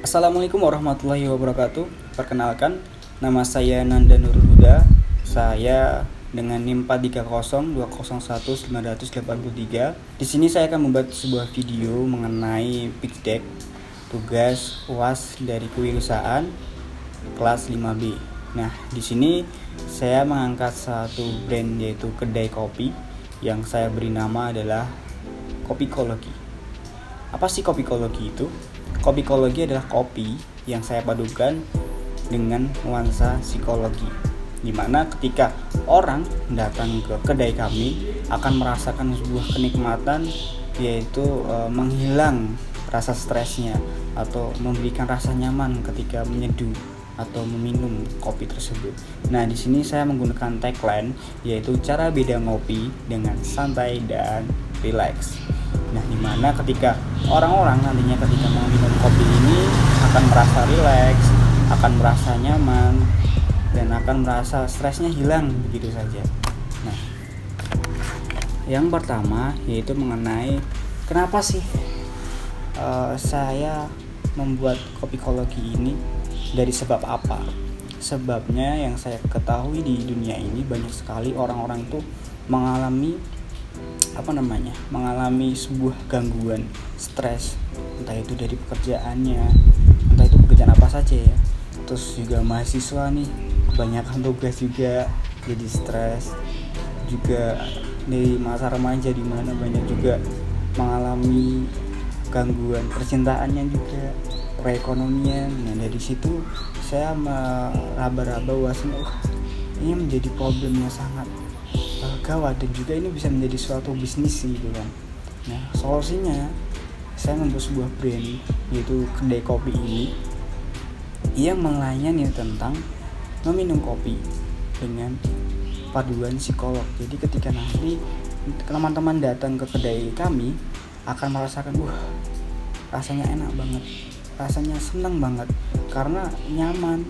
Assalamualaikum warahmatullahi wabarakatuh. Perkenalkan, nama saya Nanda Nurul Huda. Saya dengan NIM 430201983. Di sini saya akan membuat sebuah video mengenai pitch deck tugas UAS dari kewirausahaan kelas 5B. Nah, di sini saya mengangkat satu brand yaitu kedai kopi yang saya beri nama adalah Kopikologi. Apa sih Kopikologi itu? Kopikologi adalah kopi yang saya padukan dengan nuansa psikologi, di mana ketika orang datang ke kedai kami akan merasakan sebuah kenikmatan, yaitu menghilang rasa stresnya atau memberikan rasa nyaman ketika menyeduh atau meminum kopi tersebut. Nah, di sini saya menggunakan tagline yaitu cara beda ngopi dengan santai dan relax. Nah, dimana ketika orang-orang nantinya ketika minum kopi ini akan merasa rileks, akan merasa nyaman, dan akan merasa stresnya hilang begitu saja. Nah, yang pertama yaitu mengenai kenapa sih saya membuat Kopikologi ini, dari sebab apa? Sebabnya yang saya ketahui di dunia ini banyak sekali orang-orang itu mengalami sebuah gangguan stres, entah itu dari pekerjaannya, entah itu pekerjaan apa saja ya. Terus juga mahasiswa nih, kebanyakan tugas juga jadi stres, juga dari masa remaja di mana banyak juga mengalami gangguan percintaannya juga, perekonomian. Nah, dari situ saya meraba-raba bahwasanya ini menjadi problem yang sangat gawat, dan juga ini bisa menjadi suatu bisnis gitu kan. Nah, solusinya saya membuat sebuah brand yaitu kedai kopi ini yang melayani tentang meminum kopi dengan paduan psikolog. Jadi ketika nanti teman-teman datang ke kedai kami akan merasakan rasanya enak banget, rasanya senang banget karena nyaman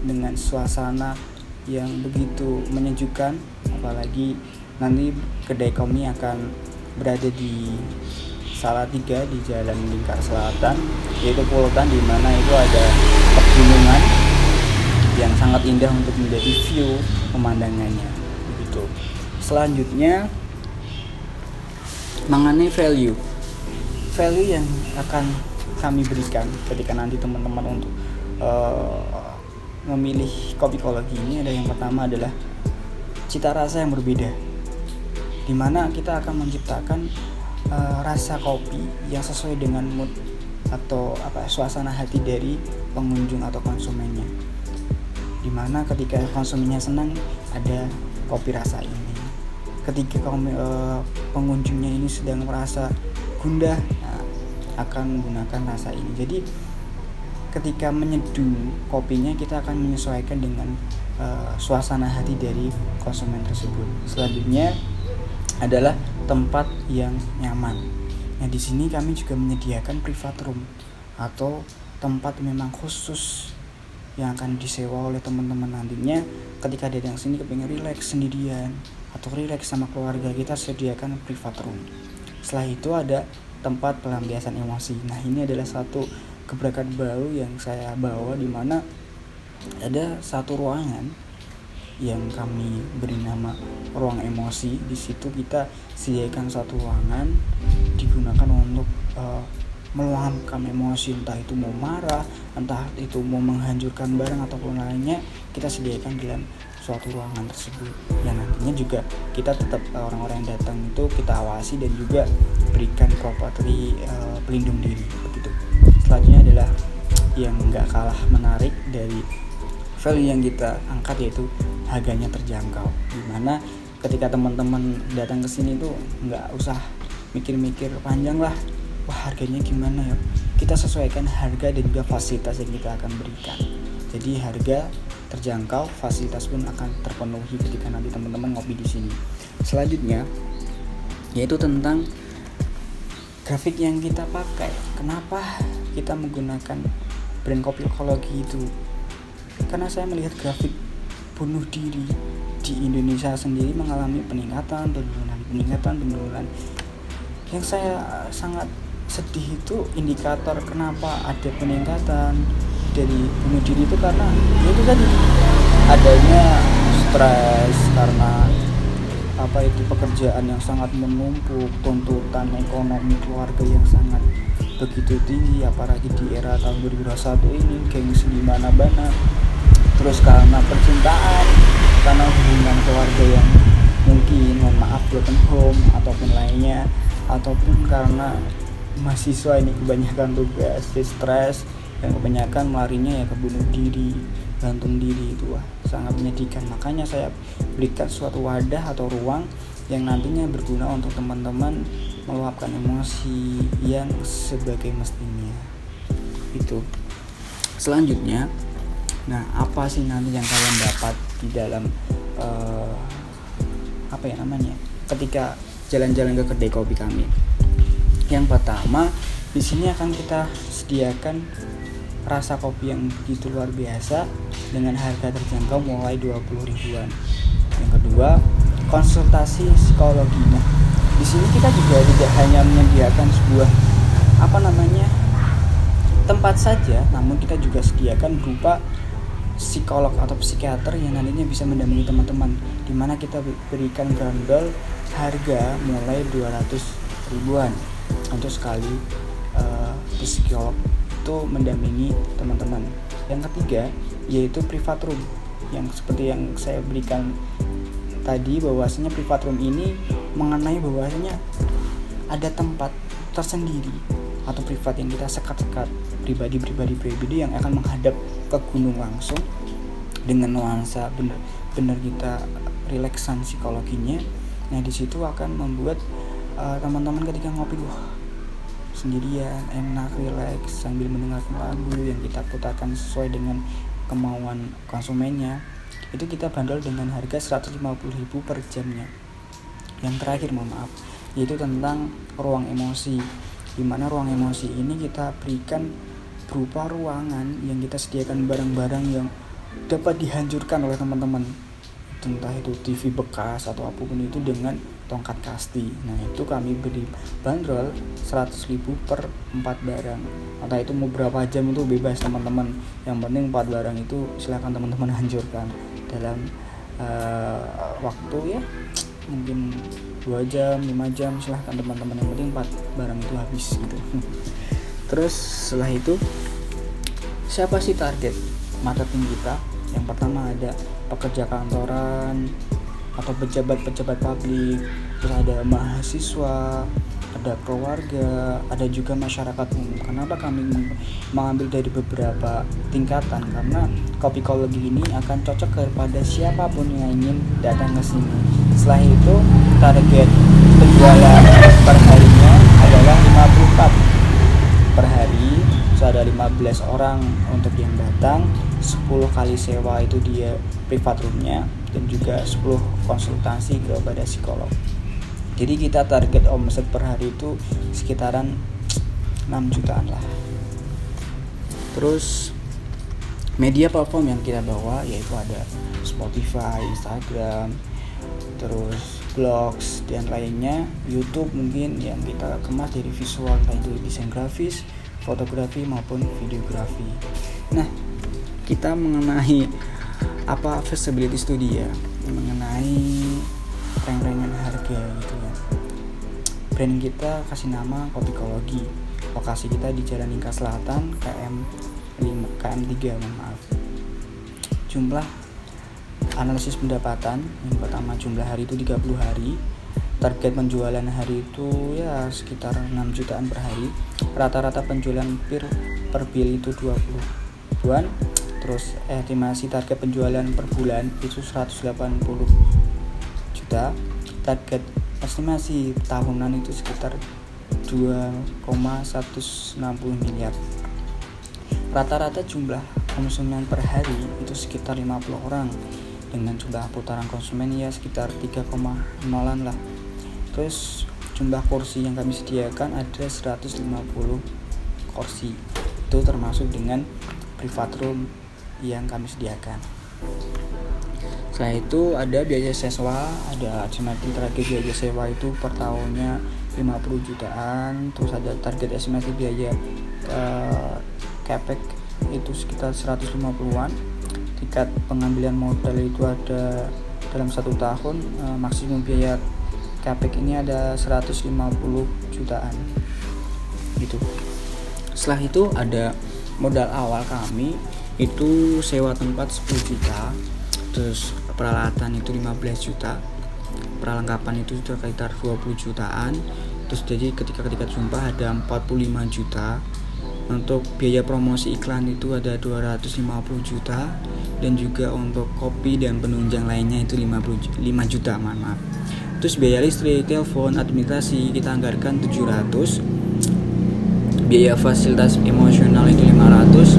dengan suasana yang begitu menyejukkan. Apalagi nanti kedai kami akan berada di Salatiga di Jalan Lingkar Selatan, yaitu Pulutan, di mana itu ada pegunungan yang sangat indah untuk menjadi view pemandangannya begitu. Selanjutnya mengenai value yang akan kami berikan ketika nanti teman-teman untuk memilih Kopikologi ini, ada yang pertama adalah cita rasa yang berbeda, dimana kita akan menciptakan rasa kopi yang sesuai dengan mood atau suasana hati dari pengunjung atau konsumennya, dimana ketika konsumennya senang ada kopi rasa ini, ketika pengunjungnya ini sedang merasa gundah akan menggunakan rasa ini. Jadi ketika menyeduh kopinya kita akan menyesuaikan dengan suasana hati dari konsumen tersebut. Selanjutnya adalah tempat yang nyaman. Nah, di sini kami juga menyediakan private room atau tempat memang khusus yang akan disewa oleh teman-teman nantinya ketika datang sini kepingin relax sendirian atau relax sama keluarga, kita sediakan private room. Setelah itu ada tempat pelampiasan emosi. Nah, ini adalah satu gebrakan baru yang saya bawa, di mana ada satu ruangan yang kami beri nama ruang emosi. Di situ kita sediakan satu ruangan digunakan untuk meluapkan emosi, entah itu mau marah, entah itu mau menghancurkan barang ataupun lainnya, kita sediakan dalam suatu ruangan tersebut. Yang nantinya juga kita tetap orang-orang yang datang itu kita awasi dan juga berikan properti pelindung diri begitu. Selanjutnya adalah yang nggak kalah menarik dari value yang kita angkat, yaitu harganya terjangkau, dimana ketika teman-teman datang ke sini tuh nggak usah mikir-mikir panjang lah, harganya gimana ya, kita sesuaikan harga dan juga fasilitas yang kita akan berikan. Jadi harga terjangkau, fasilitas pun akan terpenuhi ketika nanti teman-teman ngopi di sini. Selanjutnya yaitu tentang grafik yang kita pakai. Kenapa kita menggunakan brand Kopikologi itu? Karena saya melihat grafik bunuh diri di Indonesia sendiri mengalami peningkatan, penurunan, yang saya sangat sedih itu indikator kenapa ada peningkatan dari bunuh diri itu, karena ya itu tadi adanya stres karena pekerjaan yang sangat menumpuk, tuntutan ekonomi keluarga yang sangat begitu tinggi, apalagi di era tahun 2021 ini, gengsi di mana-mana. Terus karena percintaan, karena hubungan keluarga yang mungkin mohon maaf broken home ataupun lainnya, ataupun karena mahasiswa ini kebanyakan tugas, stres, dan kebanyakan melarinya ya ke bunuh diri, gantung diri. Itu sangat menyedihkan. Makanya saya berikan suatu wadah atau ruang yang nantinya berguna untuk teman-teman meluapkan emosi yang sebagai mestinya. Itu selanjutnya, nah apa sih nanti yang kalian dapat di dalam ketika jalan-jalan ke kedai kopi kami? Yang pertama, di sini akan kita sediakan rasa kopi yang begitu luar biasa dengan harga terjangkau mulai 20 ribuan. Yang kedua, konsultasi psikologi. Nah, di sini kita juga tidak hanya menyediakan sebuah tempat saja, namun kita juga sediakan berupa psikolog atau psikiater yang nantinya bisa mendampingi teman-teman, di mana kita berikan grundle harga mulai 200 ribuan untuk sekali psikolog itu mendampingi teman-teman. Yang ketiga yaitu private room, yang seperti yang saya berikan tadi, bahwasanya private room ini mengenai bahwasanya ada tempat tersendiri atau privat yang kita sekat-sekat pribadi yang akan menghadap ke gunung langsung dengan nuansa benar kita relaksan psikologinya. Nah, di situ akan membuat teman-teman ketika ngopi sendirian enak, rileks sambil mendengarkan lagu yang kita putarkan sesuai dengan kemauan konsumennya. Itu kita bandrol dengan harga 150.000 per jamnya. Yang terakhir yaitu tentang ruang emosi, di mana ruang emosi ini kita berikan berupa ruangan yang kita sediakan barang-barang yang dapat dihancurkan oleh teman-teman, entah itu TV bekas atau apapun itu, dengan tongkat kasti. Nah, itu kami beri bandrol 100.000 per 4 barang. Entah itu mau berapa jam itu bebas teman-teman, yang penting 4 barang itu silakan teman-teman hancurkan dalam waktu ya mungkin 2 jam, 5 jam, silahkan teman-teman, yang penting 4 barang itu habis gitu. Terus setelah itu, siapa sih target marketing kita? Yang pertama ada pekerja kantoran atau pejabat publik, terus ada mahasiswa, ada keluarga, ada juga masyarakat umum. Kenapa kami mengambil dari beberapa tingkatan? Karena kopikologi ini akan cocok kepada siapapun yang ingin datang ke sini. Setelah itu, target penjualan per harinya adalah 54 per hari. So, ada 15 orang untuk yang datang, 10 kali sewa itu dia private roomnya, dan juga 10 konsultasi kepada psikolog. Jadi kita target omset per hari itu sekitaran 6 jutaan lah. Terus media platform yang kita bawa yaitu ada Spotify, Instagram, terus blogs dan lainnya, YouTube mungkin yang kita kemas dari visual, entah itu desain grafis, fotografi maupun videografi. Nah, kita mengenai feasibility study ya, mengenai reng-rengan harga gitu ya. Brand kita kasih nama Kopikologi. Lokasi kita di Jalan Lingkar Selatan, KM3, Jumlah analisis pendapatan, yang pertama jumlah hari itu 30 hari. Target penjualan hari itu ya sekitar 6 jutaan per hari. Rata-rata penjualan per bil itu 20 ribuan. Terus estimasi target penjualan per bulan itu 180 juta. Target estimasi tahunan itu sekitar 2,160 miliar. Rata-rata jumlah konsumen per hari itu sekitar 50 orang, dengan jumlah putaran konsumen ya sekitar 3,0 lah. Terus jumlah kursi yang kami sediakan ada 150 kursi. Itu termasuk dengan private room yang kami sediakan. Setelah itu ada biaya sewa, ada estimating target biaya sewa itu per tahunnya 50 jutaan. Terus ada target estimasi biaya capex itu sekitar 150-an. Tingkat pengambilan modal itu ada dalam 1 tahun, maksimum biaya capex ini ada 150 jutaan gitu. Setelah itu ada modal awal kami itu sewa tempat 10 juta, terus peralatan itu 15 juta, perlengkapan itu sudah sekitar 20 jutaan. Terus jadi ketika jumpa ada 45 juta. Untuk biaya promosi iklan itu ada 250 juta, dan juga untuk kopi dan penunjang lainnya itu 5 juta, maaf. Terus biaya listrik, telepon, administrasi kita anggarkan 700. Biaya fasilitas emosional itu 500.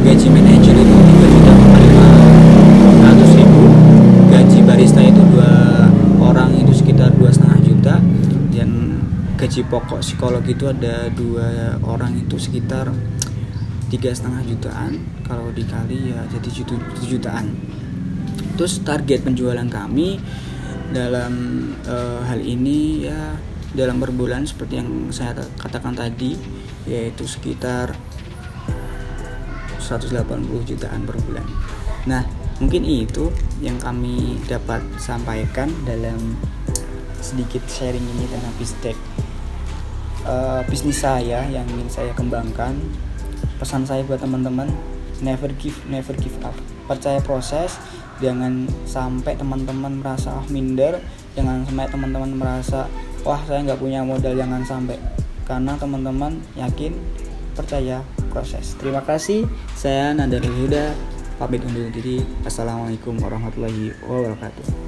Gaji manajer itu 3.500.000. Gaji barista itu 2 orang itu sekitar 2,5 juta. Dan gaji pokok psikolog itu ada 2 orang itu sekitar 3,5 jutaan. Kalau dikali ya jadi 7 jutaan. Terus target penjualan kami dalam hal ini ya dalam per bulan seperti yang saya katakan tadi, yaitu sekitar 180 jutaan per bulan. Nah, mungkin itu yang kami dapat sampaikan dalam sedikit sharing ini tentang bisnis saya yang ingin saya kembangkan. Pesan saya buat teman-teman, never give up. Percaya proses, jangan sampai teman-teman merasa minder, jangan sampai teman-teman merasa wah saya nggak punya modal, jangan sampai. Karena teman-teman yakin, percaya proses. Terima kasih, saya Nandar Huda, pamit undur diri. Assalamualaikum warahmatullahi wabarakatuh.